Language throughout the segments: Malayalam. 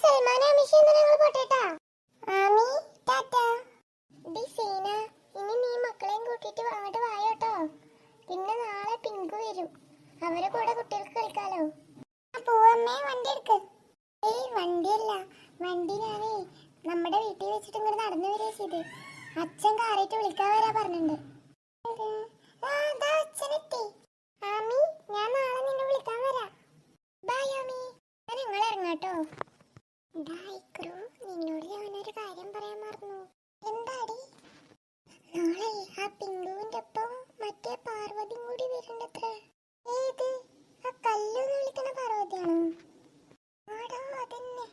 സൽമാൻ ആമിഷ ഞങ്ങൾ പോട്ടേട്ടാ. ആമി ടാറ്റ. ഡി സീന, ഇനി നീ മക്കളെയും കൂട്ടിയിട്ട് അങ്ങോട്ട് വായോട്ടോ. പിന്നെ നാളെ പിങ്കു വരും. അവരെ കൂടെ കുട്ടികൾക്ക് കളിക്കാലോ. പോവമ്മേ, വണ്ടി എടുക്ക്. ഏയ് വണ്ടിയല്ല, വണ്ടി ഞാനേ നമ്മുടെ വീട്ടിൽ വെച്ചിട്ട് ഇങ്ങോട്ട് നടന്നു വരിക ചെയ്ത്. അച്ഛൻ കാറായിട്ട് വിളിക്കാൻ വരാ പറഞ്ഞിട്ടുണ്ട്. അച്ഛനെത്തി. ആമി, ഞാൻ നാളെ നിന്നെ വിളിക്കാൻ വരാം. ബൈ ആമി. ഞാൻ നിങ്ങൾ ഇറങ്ങാട്ടോ. നിന്നോട് ഞാനൊരു കാര്യം പറയാൻ മറന്നു. എന്താടി? നാളെ ആ പിങ്കുവിന്റെ ഒപ്പം മറ്റേ പാർവതിയും കൂടി വരുന്നുണ്ടത്രേ. ഏത്? ആ കല്ലെന്ന് വിളിക്കുന്ന പാർവതിയാണോ? ആടാ, അതന്നെ.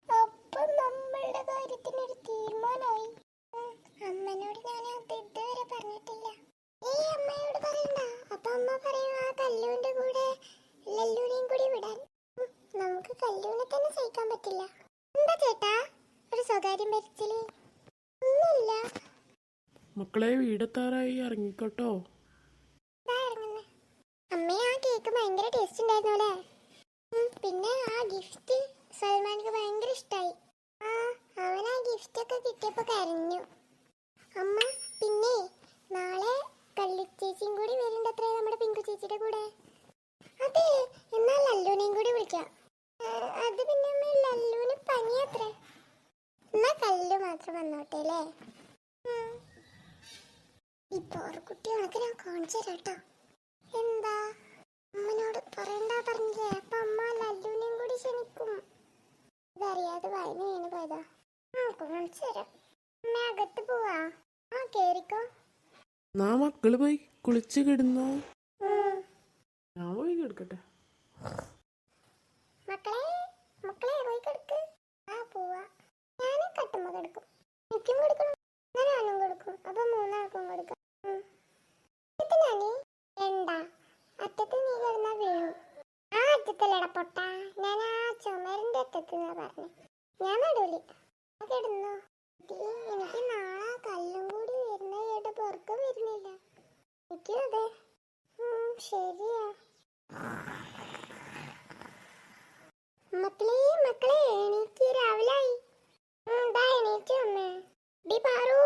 അപ്പം നമ്മളുടെ കാര്യത്തിനൊരു തീരുമാനമായി. അമ്മനോട് ഞാൻ അത് ഇതുവരെ പറഞ്ഞിട്ടില്ല. അമ്മയോട് പറയണ്ട. അപ്പൊ അമ്മ പറയും ആ കല്ലുവിന്റെ കൂടെ ലല്ലുവിനെയും കൂടി വിടാൻ. നമുക്ക് കല്ലുവിനെ തന്നെ സഹിക്കാൻ പറ്റില്ല. എന്താ ചേട്ടാ ഒരു സ്വകാര്യം ഭരിച്ചില്? ഒന്നുമില്ല മക്കളെ, വീടെത്താറായി, ഇറങ്ങിക്കോട്ടോ. അമ്മ, ആ കേക്ക് ഭയങ്കര ടേസ്റ്റ് ഉണ്ടായിരുന്നു അല്ലേ? പിന്നെ ആ ഗിഫ്റ്റ് സൽമാൻക്ക് ഭയങ്കര ഇഷ്ടായി. അവൻ ആ ഗിഫ്റ്റ് ഒക്കെ കിട്ടിയപ്പോ കരഞ്ഞു. അമ്മ, പിന്നെ നാളെ കല്ലു ചേച്ചിയും കൂടി വരുന്നുണ്ടത്രേ നമ്മുടെ പിങ്കു ചേച്ചിയുടെ കൂടെ. അതെ, എന്നാൽ ലല്ലുവിനെയും കൂടി വിളിക്കാം. അത് പിന്നെ അമ്മ, ലല്ലുവിന് പനിയത്രേ. എന്നാ കല്ലു മാത്രം വന്നോട്ടെ അല്ലേ? ഈ പോർക്കുട്ടി ഉണക്ക് ഞാൻ കാണിച്ചു തരാട്ടോ. എന്താ? അമ്മനോട് പറയണ്ട പറഞ്ഞില്ലേ? അപ്പൊ അമ്മ ലല്ലുവിനെയും കൂടി ക്ഷണിക്കും. ഇതറിയാതെ വായന വീണ് പോയതാ. കാണിച്ചു തരാം. അമ്മ, അകത്ത് പോവാ. കേറിക്കോ. മക്കള് പോയി കുളിച്ച് കിടന്നോ? ഞാൻ പോയി കിടക്കട്ടെ. മക്കളെ പോയി കിടക്ക്. പോവാ. ഞാനും കട്ടുമ്പോ കിടക്കും. എനിക്കും കൊടുക്കണം, ഞാനും കൊടുക്കും. അപ്പൊ മൂന്നാൾക്കും കൊടുക്കാം. വേണ്ട, അറ്റത്ത് നീ കിടന്നാ വീഴും. ആ അറ്റത്തല്ലട പൊട്ട, ഞാൻ ആ ചുമരിന്റെ അറ്റത്ത് പറഞ്ഞു. ഞാൻ നടുവില് കിടന്നോ. എനിക്ക് നാളെ കല്ലും കൂടി വരുന്ന കേട്ടപ്പോ ഉറക്കം വരുന്നില്ല. എനിക്കും അതെ. ശരിയാ. മക്കളെ എനിക്ക് രാവിലായി. എണീറ്റു അമ്മേ. ഡി പാറു,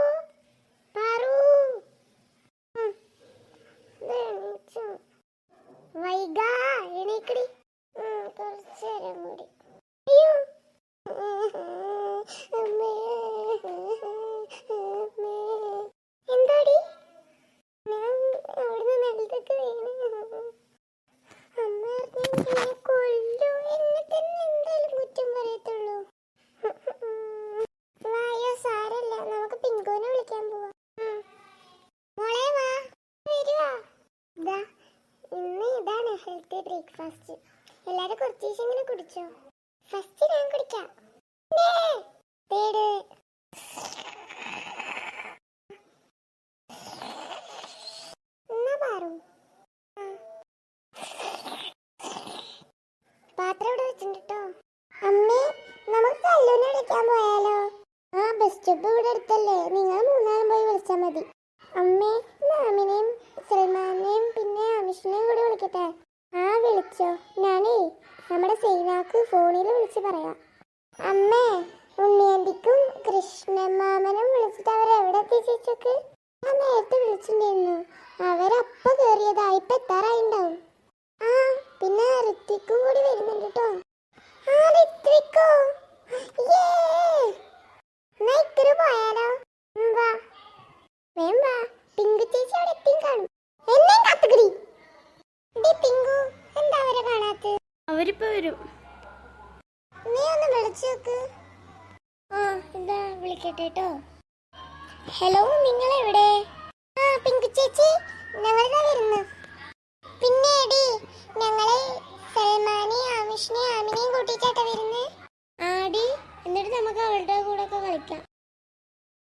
വൈഗ എണീക്കടി. കുറച്ചു നേരം കൂടി. അയ്യോ, എന്താടി? ഞാൻ അവിടുന്ന് നെല്ലൊക്കെ വീണ്. അമ്മ എന്നെ കൊല്ലു. എന്നെ തന്നെ എന്തായാലും കുറ്റം പറയത്തുള്ളൂ. വായോ, സാരല്ല, നമുക്ക് പിങ്കുവിനെ വിളിക്കാൻ പോവാം. മോളെ വാ, വരുവാ. ഇന്ന് ഇതാണ് ഹെൽത്തി ബ്രേക്ക്ഫാസ്റ്റ്. എല്ലാരും കുറച്ച് ഇങ്ങനെ കുടിച്ചോ. ഫസ്റ്റ് ഞാൻ കുടിക്കാം. പാത്രം ഇവിടെ വെച്ചിട്ടോ. അമ്മേ, നമുക്ക് കല്ലൂനെ വിളിക്കാൻ പോയാലോ? ബസ് സ്റ്റോപ്പ് ഇവിടെ അടുത്തല്ലേ, നിങ്ങൾ മൂന്നാളും പോയി വിളിച്ചാൽ മതി. അമ്മേ, മാമിനെയും സൽമാനെയും പിന്നെ അമിഷിനെയും കൂടി വിളിക്കട്ടെ. വിളിച്ചോ. ഞാനേ നമ്മുടെ സൈനാക്ക് ഫോണിൽ വിളിച്ച് പറയാം. അമ്മേ, ഉണ്ണിയന്തിക്കും കൃഷ്ണമാമനും വിളിച്ചിട്ട് അവരെവിടെ എത്തിച്ചേച്ചോക്ക്? ഞാൻ നേരത്തെ വിളിച്ചിട്ടുണ്ടായിരുന്നു. അവരപ്പ കേറിയതാ, ഇപ്പൊ എത്താറായിണ്ടാവും. പിന്നെ ഋത്വിക്കും കൂടി വരുന്നുണ്ട് കേട്ടോ. ഋത്വിക്കോ? പോയാലോ? വാ, വേം വാ. പിങ്കു ചേച്ചി അവിടെ എത്തിയും കാണും. എന്നെ കാത്തുകടി. പിങ്കു, എന്താ അവരെ കാണാത്ത? അവരിപ്പോ വരും. നീ ഒന്ന് വിളിച്ചു നോക്ക്. എന്താ, വിളിക്കട്ടെ കേട്ടോ. ഹലോ, നിങ്ങൾ എവിടെ? പിങ്കു ചേച്ചി, ഞങ്ങളിതാ വരുന്നു. പിന്നെ എടി, ഞങ്ങളെ സൽമാനെയും ആമിഷിനെയും ആമിനെയും കൂട്ടിയിട്ടാ വരുന്നത്. ആടി, എന്നിട്ട് നമുക്ക് അവളുടെ കൂടെ ഒക്കെ കളിക്കാം.